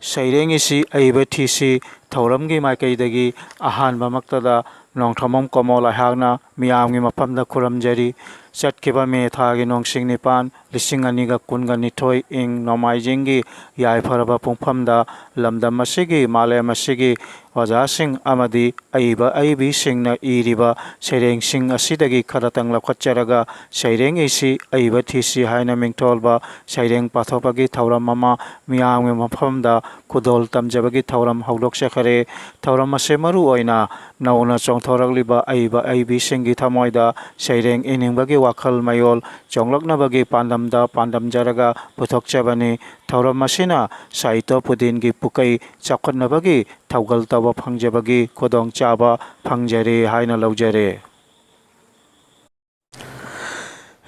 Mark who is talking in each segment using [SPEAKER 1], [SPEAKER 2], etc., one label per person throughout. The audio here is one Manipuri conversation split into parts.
[SPEAKER 1] Saireng isi aiba thisi thauramgi maikaidagi ahanba maktada nongthamam Komol-Ahagna miyamgi mapamda khuramjari chatkiba me thagi nongsing nipan lising aniga kunga nithoi ing nomaijinggi yaipharaba pungphamda lamdam asigi malem asigi wajasing amadi aiba aibi singna iriba saireng sing asidagi kharatang lakhatjaraga saireng isi aiba thisi haina mingtholba saireng pathopagi thauram mama miyamgi maphamda kudol tamjabagi thauram haudoksakare thauram ase maru oina nauna chongthoragliba aiba aibi singi thamoida saireng iningbagi wakhal mayol chonglaknabagi pandamda pandamjaraga puthokchabani thauram asina saito pudingi pukai chakhatnabagi thaugal taba phangjabagi kodong chaba phangjare haina laujare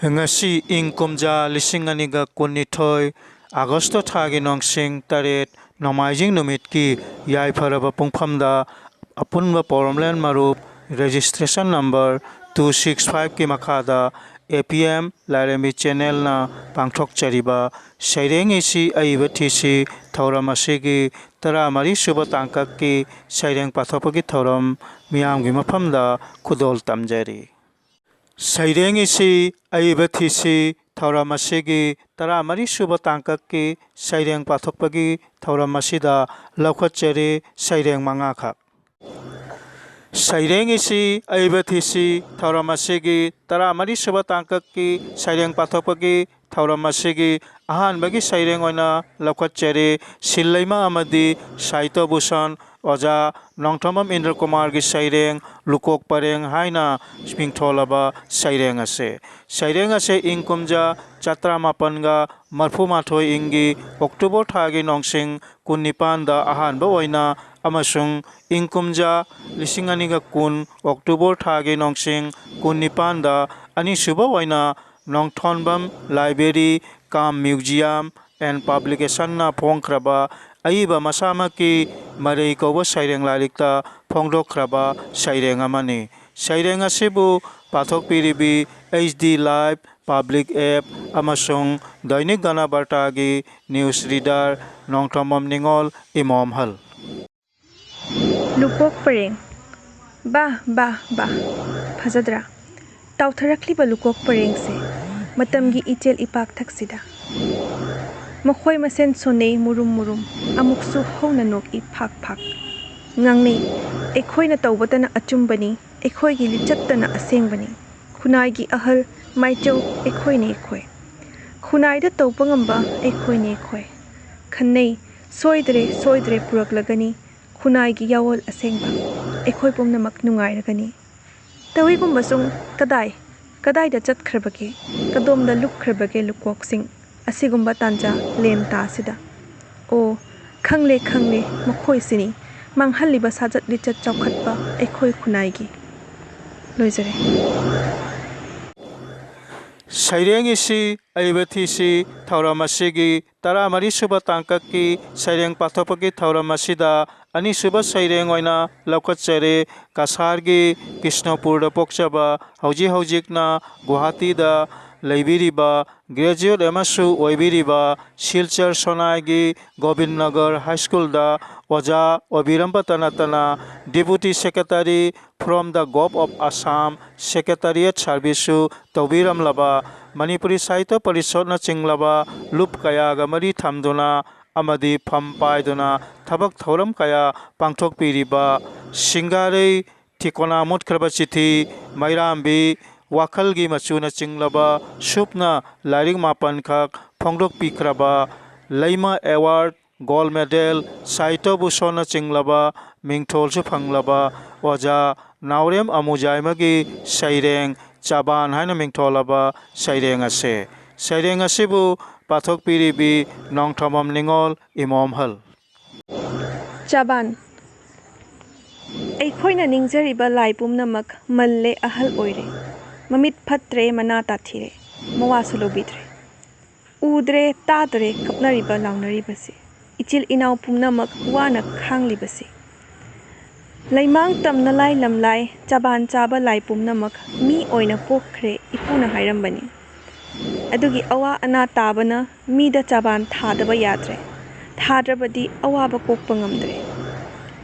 [SPEAKER 1] ngasi ingkumja lising aniga kunnithoi Agosto thagi nongsing taret nomaijing numitki yaipharaba pungphamda apunba poromlen marup registration number 265 ki makhada APM Laremi channel na pangthok chariba saireng isi aiba thisi thauram asigi taramari suba tangkak ki saireng pathopagi thauram miyamgi maphamda khudol tamjari saireng isi aiba thisi thauram asigi taramari suba tangkak ki saireng pathopagi thauram asida laukhatchari saireng mangakhak saireng isi aiba thisi thauram asigi taramari suba tangkak ki saireng pathopagi thauram asigi ahanbagi saireng oina laukhatchari sillaima amadi saito bhusan oja nongthamam Indra Kumar gi saireng lukok pareng haina mingtholaba saireng ase ingkumja chatra mapanga marfu mathoi ingi October thagi nongsing kunnipan da ahanba oina amasung ingkumja lising aniga kun October thagi nongsing kunnipan da ani suba oina nongthonbam library kam museum and publication na phongkraba aiba masamaki marei kobo saireng lalikta phongdokraba saireng amani saireng asibu pathok piribi HD live public app amasung dainik gana bartagi news reader nongthamam ningol imom hal
[SPEAKER 2] lupok pareng bah phajadra tawtharakliba lukok pareng se matamgi ichel ipak thaksida makhoi masen sonei murum amuksu hona nok i phak ngangnei ekhoina tawbatana achumbani ekhoigi lichattana asengbani khunai gi ahal maichau ekhoine ekhoi khunai da tawpangamba ekhoine ekhoi khannei soidre puraklagani khunai gi yawol asengba ekhoi pumnamak nungairagani tawigumba sung kadai da chatkhrbage kadomda lukkhrbage lukoksing asigumba tanja lem ta sida o khangle makhoi sini manghalliba sajat lichat chawkhatba ekhoi khunai gi loijare
[SPEAKER 1] saireng isi aiba thisi thauram asigi taramari suba tangkak ki saireng pathopagi thauram asida ani suba saireng oina laukhatchare kasargi Krishnapur da pokchaba hojikna Guwahati da leibiriba graduate emasu oibiriba Silchar Sonaigi Gobindnagar High School da oja obiramba tanatana deputy secretary from the Gov of Assam Secretariat Service Tobiram Laba Manipuri Sahitya Parishad na Chinglaba Lup Kaya Gamari Thamduna Amadi Pham Paiduna Thabak Thoram Kaya Pangthok Piriba Singare Tikona Mutkraba Chithi Mairambi Wakhalgi Machuna Chinglaba Supna Laring Mapan Khak Phongdok Pikraba Laima Award Gold Medal Saito Bhusona Chinglaba Mingtholsu Phanglaba Oja Naurem Amujaimagi Saireng Chaban Haina Mingtholaba Saireng Asibu Pathok Piribi Nongthamam Ningol Imom Hal
[SPEAKER 2] Chaban Ekhoina ningjariba lai pumnamak malle ahal oire mamit phatre manata thire mawasu lobidre udre tadre kapnariba launaribasi ichil inaw pumnamak wana khanglibasi laimang tamna lai lamlai chaban chaba lai pumnamak mi oina pokhre ipuna hairambani ꯑꯗꯨꯒꯤ ꯑꯋꯥ ꯑꯅꯥ ꯇꯥꯕꯅ ꯃꯤꯗ ꯆꯥꯕꯥꯟ ꯊꯥꯗꯕ ꯌꯥꯗ꯭ꯔꯦ ꯊꯥꯗ꯭ꯔꯕꯗꯤ ꯑꯋꯥꯕ ꯀꯣꯛꯄ ꯉꯝꯗ꯭ꯔꯦ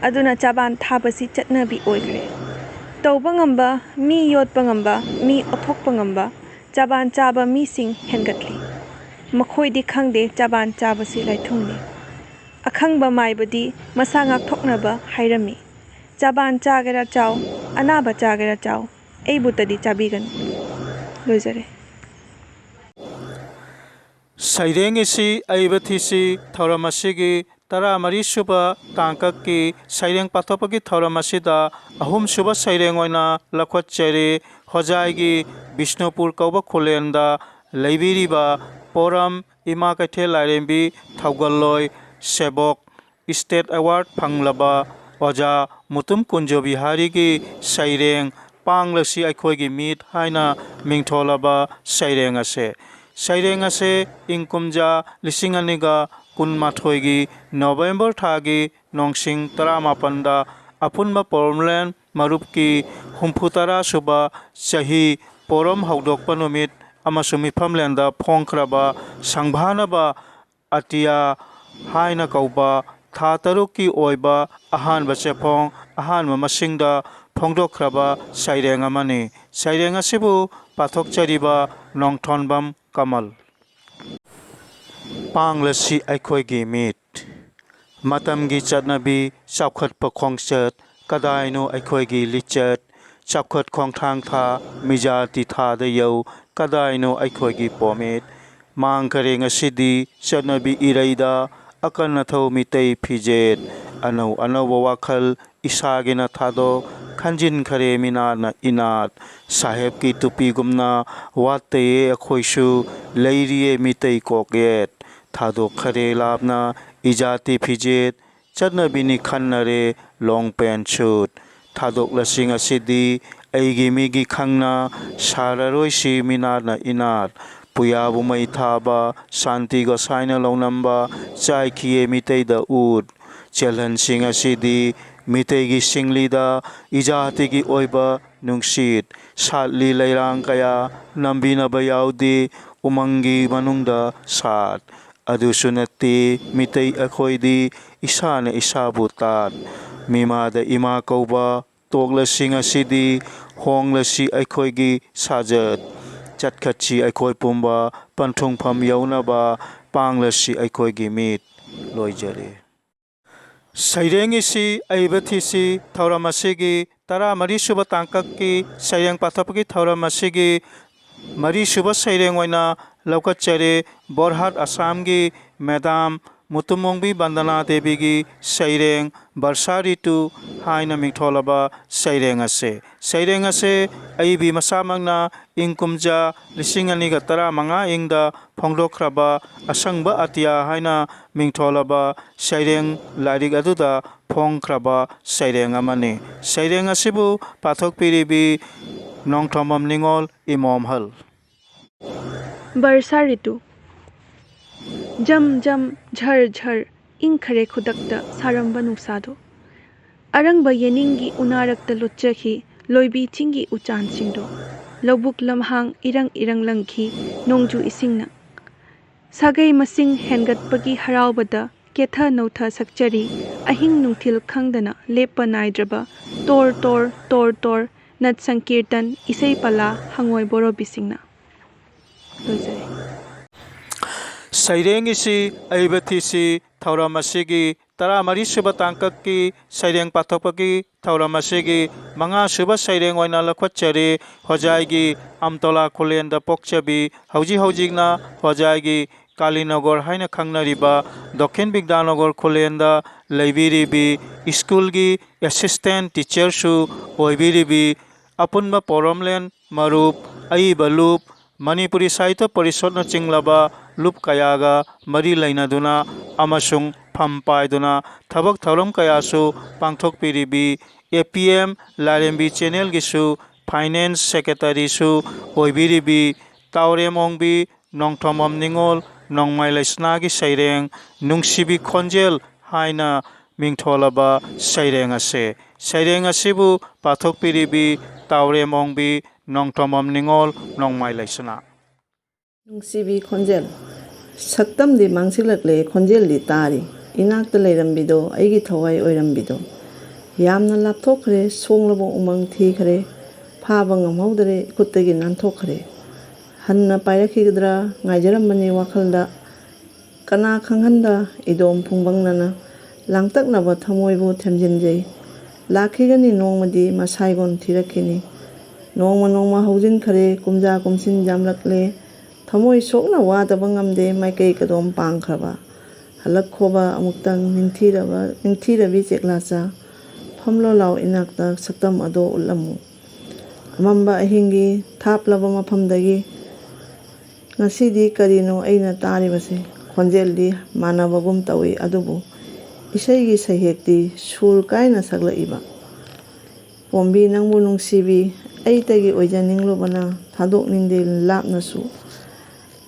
[SPEAKER 2] ꯑꯗꯨꯅ ꯆꯥꯕꯥꯟ ꯊꯥꯕꯁꯤ ꯆꯠꯅꯕꯤ ꯑꯣꯏꯈ꯭ꯔꯦ ꯇꯧꯕ ꯉꯝꯕ ꯃꯤ ꯌꯣꯠꯄ ꯉꯝꯕ ꯃꯤ ꯑꯣꯊꯣꯛꯄ ꯉꯝꯕ ꯆꯥꯕꯥꯟ ꯆꯥꯕ ꯃꯤꯁꯤꯡ ꯍꯦꯟꯒꯠꯂꯤ ꯃꯈꯣꯏꯗꯤ ꯈꯪꯗꯦ ꯆꯥꯕꯥꯟ ꯆꯥꯕꯁꯤ ꯂꯥꯏꯊꯨꯡꯅꯤ ꯑꯈꯪꯕ ꯃꯥꯏꯕꯗꯤ ꯃꯁꯥ ꯉꯥꯛꯊꯣꯛꯅꯕ ꯍꯥꯏꯔꯝꯃꯤ ꯆꯥꯕꯥꯟ ꯆꯥꯒꯦꯔꯥ ꯆꯥꯎ ꯑꯅꯥꯕ ꯆꯥꯒꯦꯔꯥ ꯆꯥꯎ ꯑꯩꯕꯨꯇꯗꯤ ꯆꯥꯕꯤꯒꯅꯨ ꯂꯣꯏꯖꯔꯦ
[SPEAKER 1] ꯁꯩꯔꯦꯡ ꯑꯁꯤ ꯑꯏꯕ ꯊꯤꯁꯤ ꯊꯧꯔꯝ ꯑꯁꯤꯒꯤ 14ꯁꯨꯕ ꯇꯥꯡꯀꯛꯀꯤ ꯁꯩꯔꯦꯡ ꯄꯥꯊꯣꯛꯄꯒꯤ ꯊꯧꯔꯝ ꯑꯁꯤꯗ ꯑꯍꯨꯝꯁꯨꯕ ꯁꯩꯔꯦꯡ ꯑꯣꯏꯅ ꯂꯧꯈꯠꯆꯔꯤ ꯍꯣꯖꯥꯏꯒꯤ ꯕꯤꯁꯅꯨꯄꯨꯔ ꯀꯧꯕ ꯈꯨꯂꯦꯟꯗ ꯂꯩꯕꯤꯔꯤꯕ ꯄꯣꯔꯝ ꯏꯃꯥ ꯀꯩꯊꯦꯜ ꯂꯥꯏꯔꯦꯝꯕꯤ ꯊꯧꯒꯜꯂꯣꯏ ꯁꯦꯕꯣꯛ ꯏꯁꯇꯦꯠ ꯑꯦꯋꯥꯔꯗ ꯐꯪꯂꯕ ꯑꯣꯖꯥ ꯃꯨꯇꯨꯝ ꯀꯨꯟꯖꯣ ꯕꯤꯍꯥꯔꯤꯒꯤ ꯁꯩꯔꯦꯡ ꯄꯥꯡꯂꯁꯤ ꯑꯩꯈꯣꯏꯒꯤ ꯃꯤꯠ ꯍꯥꯏꯅ ꯃꯤꯡꯊꯣꯜꯂꯕ ꯁꯩꯔꯦꯡ ꯑꯁꯦ ꯁꯩꯔꯦꯡ ꯑꯁꯦ ꯏꯪ ꯀꯨꯝꯖꯥ 2012ꯒꯤ ꯅꯣꯕꯦꯝꯕꯔ ꯊꯥꯒꯤ ꯅꯣꯡꯁꯤꯡ 17ꯗ ꯑꯄꯨꯟꯕ ꯄꯣꯔꯝꯂꯦꯟ ꯃꯔꯨꯞꯀꯤ 70ꯁꯨꯕ ꯆꯍꯤ ꯄꯣꯔꯝ ꯍꯧꯗꯣꯛꯄ ꯅꯨꯃꯤꯠ ꯑꯃꯁꯨꯡ ꯃꯤꯐꯝꯂꯦꯟꯗ ꯐꯣꯡꯈ꯭ꯔꯕ ꯁꯪꯕꯥꯅꯕ ꯑꯇꯤꯌꯥ ꯍꯥꯏꯅ ꯀꯧꯕ ꯊꯥ 6ꯀꯤ ꯑꯣꯏꯕ ꯑꯍꯥꯟꯕ ꯆꯦꯐꯣꯡ ꯑꯍꯥꯟꯕ ꯃꯁꯤꯡꯗ ꯐꯣꯡꯗꯣꯛꯈ꯭ꯔꯕ ꯁꯩꯔꯦꯡ ꯑꯃꯅꯤ ꯁꯩꯔꯦꯡ ꯑꯁꯤꯕꯨ ꯄꯥꯊꯣꯛꯆꯔꯤꯕ ꯅꯣꯡꯊꯣꯟꯕꯝ ꯀꯃꯜ ꯄꯥꯡꯂꯁꯤ ꯑꯩꯈꯣꯏꯒꯤ ꯃꯤꯠ ꯃꯇꯝꯒꯤ ꯆꯠꯅꯕꯤ ꯆꯥꯎꯈꯠꯄ ꯈꯣꯡꯆꯠ ꯀꯗꯥꯏꯅꯣ ꯑꯩꯈꯣꯏꯒꯤ ꯂꯤꯆꯠ ꯆꯥꯎꯈꯠ ꯈꯣꯡꯊꯥꯡ ꯊꯥ ꯃꯤꯖꯥꯇꯤ ꯊꯥꯗ ꯌꯧ ꯀꯗꯥꯏꯅꯣ ꯑꯩꯈꯣꯏꯒꯤ ꯄꯣꯃꯤꯠ ꯃꯥꯡꯈꯔꯦ ꯉꯁꯤꯗꯤ ꯆꯠꯅꯕꯤ ꯏꯔꯩꯗ ꯑꯀꯟ ꯑꯊꯧ ꯃꯤꯇꯩ ꯐꯤꯖꯦꯠ ꯑꯅꯧ ꯑꯅꯧꯕ ꯋꯥꯈꯜ ꯏꯁꯥꯒꯤꯅ ꯊꯥꯗꯣꯛ ꯈꯟꯖꯤꯟꯈꯔꯦ ꯃꯤꯅꯥꯠꯅ ꯏꯅꯥꯠ ꯁꯥꯍꯦꯕꯀꯤ ꯇꯨꯄꯤꯒꯨꯝꯅ ꯋꯥꯠꯇꯌꯦ ꯑꯩꯈꯣꯏꯁꯨ ꯂꯩꯔꯤꯌꯦ ꯃꯤꯇꯩ ꯀꯣꯛꯌꯦꯠ ꯊꯥꯗꯣꯛꯈꯔꯦ ꯂꯥꯞꯅ 이자티 피젯 ꯆꯠꯅꯕꯤꯅꯤ ꯈꯟꯅꯔꯦ ꯂꯣꯡ ꯄꯦꯟ ꯁꯨꯠ ꯊꯥꯗꯣꯛꯂꯁꯤ ꯉꯁꯤꯗꯤ ꯑꯩꯒꯤ ꯃꯤꯒꯤ ꯈꯪꯅ ꯁꯥꯔꯔꯣꯏꯁꯤ ꯃꯤꯅꯥꯠꯅ ꯏꯅꯥꯠ ꯄꯨꯌꯥꯕꯨ ꯃꯩ ꯊꯥꯕ ꯁꯥꯟꯇꯤ ꯒꯣꯁꯥꯏꯅ ꯂꯧꯅꯝꯕ ꯆꯥꯏꯈꯤꯌꯦ ꯃꯤꯇꯩꯗ ꯎꯠ ꯆꯦꯜꯍꯟꯁꯤ ꯉꯁꯤꯗꯤ ꯃꯤꯇꯩꯒꯤ ꯁꯤꯡꯂꯤꯗ 이자티ꯒꯤ ꯑꯣꯏꯕ ꯅꯨꯡꯁꯤꯠ ꯁꯥꯠꯂꯤ ꯂꯩꯔꯥꯡ ꯀꯌꯥ ꯅꯝꯕꯤꯅꯕ ꯌꯥꯎꯗꯦ ꯎꯃꯪꯒꯤ ꯃꯅꯨꯡꯗ ꯁꯥꯠ ꯑꯗꯨꯁꯨ ꯅꯠꯇꯦ ꯃꯤꯇꯩ ꯑꯩꯈꯣꯏꯗꯤ ꯏꯁꯥꯅ ꯏꯁꯥꯕꯨ ꯇꯥꯠ ꯃꯤꯃꯥꯗ ꯏꯃꯥ ꯀꯧꯕ ꯇꯣꯛꯂꯁꯤ ꯉꯁꯤꯗꯤ ꯍꯣꯡꯂꯁꯤ ꯑꯩꯈꯣꯏꯒꯤ ꯁꯥꯖꯠ ꯆꯠꯈꯠꯁꯤ ꯑꯩꯈꯣꯏ ꯄꯨꯝꯕ ꯄꯟꯊꯨꯡꯐꯝ ꯌꯧꯅꯕ ꯄꯥꯡꯂꯁꯤ ꯑꯩꯈꯣꯏꯒꯤ ꯃꯤꯠ ꯂꯣꯏꯖꯔꯦ ꯁꯩꯔꯦꯡ ꯑꯁꯤ ꯑꯏꯕ ꯊꯤꯁꯤ ꯊꯧꯔꯝ ꯑꯁꯤꯒꯤ 14ꯁꯨꯕ ꯇꯥꯡꯀꯛꯀꯤ ꯁꯩꯔꯦꯡ ꯄꯥꯊꯣꯛꯄꯒꯤ ꯊꯧꯔꯝ ꯑꯁꯤꯒꯤ ꯃꯔꯤꯁꯨꯕ ꯁꯩꯔꯦꯡ ꯑꯣꯏꯅ ꯂꯧꯈꯠꯆꯔꯦ ꯕꯣꯔꯍꯥꯠ ꯑꯁꯥꯝꯒꯤ ꯃꯦꯗꯥꯝ ꯃꯨꯇꯨꯃꯣꯡꯕꯤ ꯕꯟꯗꯅꯥ ꯗꯦꯕꯤꯒꯤ ꯁꯩꯔꯦꯡ ꯕꯔꯁꯥ ꯔꯤꯇꯨ ꯍꯥꯏꯅ ꯃꯤꯡꯊꯣꯜꯂꯕ ꯁꯩꯔꯦꯡ ꯑꯁꯦ ꯁꯩꯔꯦꯡ ꯑꯁꯦ ꯑꯏꯕꯤ ꯃꯁꯥꯃꯛꯅ ꯏꯪ ꯀꯨꯝꯖꯥ 2015 ꯏꯪꯗ ꯐꯣꯡꯗꯣꯛꯈ꯭ꯔꯕ ꯑꯁꯪꯕ ꯑꯇꯤꯌꯥ ꯍꯥꯏꯅ ꯃꯤꯡꯊꯣꯜꯂꯕ ꯁꯩꯔꯦꯡ ꯂꯥꯏꯔꯤꯛ ꯑꯗꯨꯗ ꯐꯣꯡꯈ꯭ꯔꯕ ꯁꯩꯔꯦꯡ ꯑꯃꯅꯤ ꯁꯩꯔꯦꯡ ꯑꯁꯤꯕꯨ ꯄꯥꯊꯣꯛꯄꯤꯔꯤꯕꯤ ꯅꯣꯡꯊꯣꯝꯕꯝ ꯅꯤꯡꯉꯣꯜ ꯏꯃꯣꯝꯍꯜ
[SPEAKER 2] ꯕꯔꯁꯥ ꯔꯤꯇꯨ ꯖꯝ ꯖꯝ ꯓꯔ ꯓꯔ ꯏꯪꯈꯔꯦ ꯈꯨꯗꯛꯇ ꯁꯥꯔꯝꯕ ꯅꯨꯡꯁꯥꯗꯣ ꯑꯔꯪꯕ ꯌꯦꯅꯤꯡꯒꯤ ꯎꯅꯥꯔꯛꯇ ꯂꯨꯠꯆꯈꯤ ꯂꯣꯏꯕꯤ ꯆꯤꯡꯒꯤ ꯎꯆꯥꯟꯁꯤꯡꯗꯣ ꯂꯧꯕꯨꯛ ꯂꯝꯍꯥꯡ ꯏꯔꯪ ꯏꯔꯪ ꯂꯪꯈꯤ ꯅꯣꯡꯖꯨ ꯏꯁꯤꯡꯅ ꯁꯥꯒꯩ ꯃꯁꯤꯡ ꯍꯦꯟꯒꯠꯄꯒꯤ ꯍꯔꯥꯎꯕꯗ ꯀꯦꯊ ꯅꯧꯊ ꯁꯛꯆꯔꯤ ꯑꯍꯤꯡ ꯅꯨꯡꯊꯤꯜ ꯈꯪꯗꯅ ꯂꯦꯞꯄ ꯅꯥꯏꯗ꯭ꯔꯕ ꯇꯣꯔ ꯇꯣꯔ ꯇꯣꯔ ꯇꯣꯔ ꯅꯠ ꯁꯪꯀꯤꯔꯇꯟ ꯏꯁꯩ ꯄꯂꯥ ꯍꯪꯉꯣꯏ ꯕꯣꯔꯣꯕꯤꯁꯤꯡꯅ ꯂꯣꯏꯖꯔꯦ
[SPEAKER 1] ꯁꯩꯔꯦꯡ ꯑꯁꯤ ꯑꯏꯕ ꯊꯤꯁꯤ ꯊꯧꯔꯝ ꯑꯁꯤꯒꯤ 14ꯁꯨꯕ ꯇꯥꯡꯀꯛꯀꯤ ꯁꯩꯔꯦꯡ ꯄꯥꯊꯣꯛꯄꯒꯤ ꯊꯧꯔꯝ ꯑꯁꯤꯒꯤ 5ꯁꯨꯕ ꯁꯩꯔꯦꯡ ꯑꯣꯏꯅ ꯂꯧꯈꯠꯆꯔꯤ ꯍꯣꯖꯥꯏꯒꯤ ꯑꯝꯇꯣꯂꯥ ꯈꯨꯂꯦꯟꯗ ꯄꯣꯛꯆꯕꯤ ꯍꯧꯖꯤꯛꯅ ꯍꯣꯖꯥꯏꯒꯤ ꯀꯥꯂꯤꯅꯒꯔ ꯍꯥꯏꯅ ꯈꯪꯅꯔꯤꯕ ꯗꯣꯈꯤꯟ ꯕꯤꯒ꯭ꯌꯥꯅꯒꯔ ꯈꯨꯂꯦꯟꯗ ꯂꯩꯕꯤꯔꯤꯕꯤ ꯁ꯭ꯀꯨꯜꯒꯤ ꯑꯦꯁꯤꯁꯇꯦꯟ ꯇꯤꯆꯔꯁꯨ ꯑꯣꯏꯕꯤꯔꯤꯕꯤ ꯑꯄꯨꯟꯕ ꯄꯣꯔꯝꯂꯦꯟ ꯃꯔꯨꯞ ꯑꯏꯕ ꯂꯨꯞ ꯃꯅꯤꯄꯨꯔꯤ ꯁꯥꯍꯤꯇ꯭ꯌ ꯄꯔꯤꯁꯣꯗꯅ ꯆꯤꯡꯂꯕ ꯂꯨꯞ ꯀꯌꯥꯒ ꯃꯔꯤ ꯂꯩꯅꯗꯨꯅ ꯑꯃꯁꯨꯡ ꯐꯝ ꯄꯥꯏꯗꯨꯅ ꯊꯕꯛ ꯊꯧꯔꯝ ꯀꯌꯥꯁꯨ ꯄꯥꯡꯊꯣꯛꯄꯤꯔꯤꯕꯤ APM ꯂꯥꯏꯔꯦꯝꯕꯤ ꯆꯦꯅꯦꯜꯒꯤꯁꯨ ꯐꯥꯏꯅꯥꯟꯁ ꯁꯦꯀ꯭ꯔꯦꯇꯔꯤꯁꯨ ꯑꯣꯏꯕꯤꯔꯤꯕꯤ ꯇꯥꯎꯔꯦꯝꯑꯣꯡꯕꯤ ꯅꯣꯡꯊꯣꯝꯕꯝ ꯅꯤꯡꯉꯣꯜ ꯅꯣꯡꯃꯥꯏ ꯂꯩꯁꯅꯥꯒꯤ ꯁꯩꯔꯦꯡ ꯅꯨꯡꯁꯤꯕꯤ ꯈꯣꯟꯖꯦꯜ ꯍꯥꯏꯅ ꯃꯤꯡꯊꯣꯜꯂꯕ ꯁꯩꯔꯦꯡ ꯑꯁꯦ ꯁꯩꯔꯦꯡ ꯑꯁꯤꯕꯨ ꯄꯥꯊꯣꯛꯄꯤꯔꯤꯕꯤ ꯇꯥꯎꯔꯦꯝꯑꯣꯡꯕꯤ ꯅꯣꯡꯊꯣꯝꯕꯝ ꯅꯤꯡꯉꯣꯜ ꯅꯣꯡꯃꯥꯏ ꯂꯩꯁꯅꯥ
[SPEAKER 3] ꯅꯨꯡꯁꯤꯕꯤ ꯈꯣꯟꯖꯦꯜ ꯁꯛꯇꯝꯗꯤ ꯃꯥꯡꯁꯤꯜꯂꯛꯂꯦ ꯈꯣꯟꯖꯦꯜꯗꯤ ꯇꯥꯔꯤ ꯏꯅꯥꯛꯇ ꯂꯩꯔꯝꯕꯤꯗꯣ ꯑꯩꯒꯤ ꯊꯋꯥꯏ ꯑꯣꯏꯔꯝꯕꯤꯗꯣ ꯌꯥꯝꯅ ꯂꯥꯞꯊꯣꯛꯈ꯭ꯔꯦ ꯁꯣꯡꯂꯕ ꯎꯃꯪ ꯊꯤꯈ꯭ꯔꯦ ꯐꯥꯕ ꯉꯝꯍꯧꯗ꯭ꯔꯦ ꯈꯨꯠꯇꯒꯤ ꯅꯥꯟꯊꯣꯛꯈ꯭ꯔꯦ ꯍꯟꯅ ꯄꯥꯏꯔꯛꯈꯤꯒꯗ꯭ꯔꯥ ꯉꯥꯏꯖꯔꯝꯕꯅꯤ ꯋꯥꯈꯜꯗ ꯀꯅꯥ ꯈꯪꯍꯟꯗ ꯏꯗꯣꯝ ꯐꯨꯡꯕꯪꯅꯅ ꯂꯥꯡꯇꯛꯅꯕ ꯊꯃꯣꯏꯕꯨ ꯊꯦꯝꯖꯤꯟꯖꯩ ꯂꯥꯛꯈꯤꯒꯅꯤ ꯅꯣꯡꯃꯗꯤ ꯃꯁꯥꯏꯒꯣꯟ ꯊꯤꯔꯛꯈꯤꯅꯤ ꯅꯣꯡꯃ ꯅꯣꯡꯃ ꯍꯧꯖꯤꯟꯈ꯭ꯔꯦ ꯀꯨꯝꯖꯥ ꯀꯨꯝꯁꯤꯟ ꯌꯥꯝꯂꯛꯂꯦ ꯊꯃꯣꯏ ꯁꯣꯛꯅ ꯋꯥꯗꯕ ꯉꯝꯗꯦ ꯃꯥꯏꯀꯩ ꯀꯗꯣꯝ ꯄꯥꯡꯈ꯭ꯔꯕ ꯍꯜꯂꯛꯈꯣꯕ ꯑꯃꯨꯛꯇꯪ ꯅꯤꯡꯊꯤꯔꯕꯤ ꯆꯦꯛꯂꯥꯆꯥ ꯐꯝꯂꯣ ꯂꯥꯎ ꯏꯅꯥꯛꯇ ꯁꯛꯇꯝ ꯑꯗꯣ ꯎꯠꯂꯝꯃꯨ ꯑꯃꯝꯕ ꯑꯍꯤꯡꯒꯤ ꯊꯥꯞꯂꯕ ꯃꯐꯝꯗꯒꯤ ꯉꯁꯤꯗꯤ ꯀꯔꯤꯅꯣ ꯑꯩꯅ ꯇꯥꯔꯤꯕꯁꯦ ꯈꯣꯟꯖꯦꯜꯗꯤ ꯃꯥꯟꯅꯕꯒꯨꯝ ꯇꯧꯏ ꯑꯗꯨꯕꯨ ꯏꯁꯩꯒꯤ ꯁꯩꯍꯦꯛꯇꯤ ꯁꯨꯔ ꯀꯥꯏꯅ ꯁꯛꯂꯛꯏꯕ ꯄꯣꯝꯕꯤ ꯅꯪꯕꯨ ꯅꯨꯡꯁꯤꯕꯤ ꯑꯩꯇꯒꯤ ꯑꯣꯏꯖꯅꯤꯡꯂꯨꯕꯅ ꯊꯥꯗꯣꯛꯅꯤꯡꯗꯦ ꯂꯥꯞꯅꯁꯨ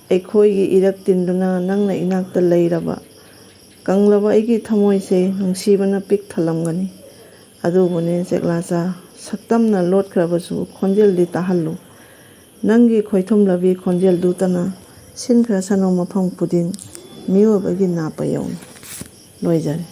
[SPEAKER 3] ꯑꯩꯈꯣꯏꯒꯤ ꯏꯔꯛ ꯇꯤꯟꯗꯨꯅ ꯅꯪꯅ ꯏꯅꯥꯛꯇ ꯂꯩꯔꯕ ꯀꯪꯂꯕ ꯑꯩꯒꯤ ꯊꯃꯣꯏꯁꯦ ꯅꯨꯡꯁꯤꯕꯅ ꯄꯤꯛ ꯊꯜꯂꯝꯒꯅꯤ ꯑꯗꯨꯕꯨꯅꯦ ꯆꯦꯛꯂꯥꯆꯥ ꯁꯛꯇꯝꯅ ꯂꯣꯠꯈ꯭ꯔꯕꯁꯨ ꯈꯣꯟꯖꯦꯜꯗꯤ ꯇꯥꯍꯜꯂꯨ ꯅꯪꯒꯤ ꯈꯣꯏꯊꯨꯝꯂꯕꯤ ꯈꯣꯟꯖꯦꯜꯗꯨꯇꯅ ꯁꯤꯟꯈ꯭ꯔꯁꯅꯨ ꯃꯐꯝ ꯈꯨꯗꯤꯡ ꯃꯤꯑꯣꯏꯕꯒꯤ ꯅꯥꯞꯄ ꯌꯧꯅ ꯂꯣꯏꯖꯔꯦ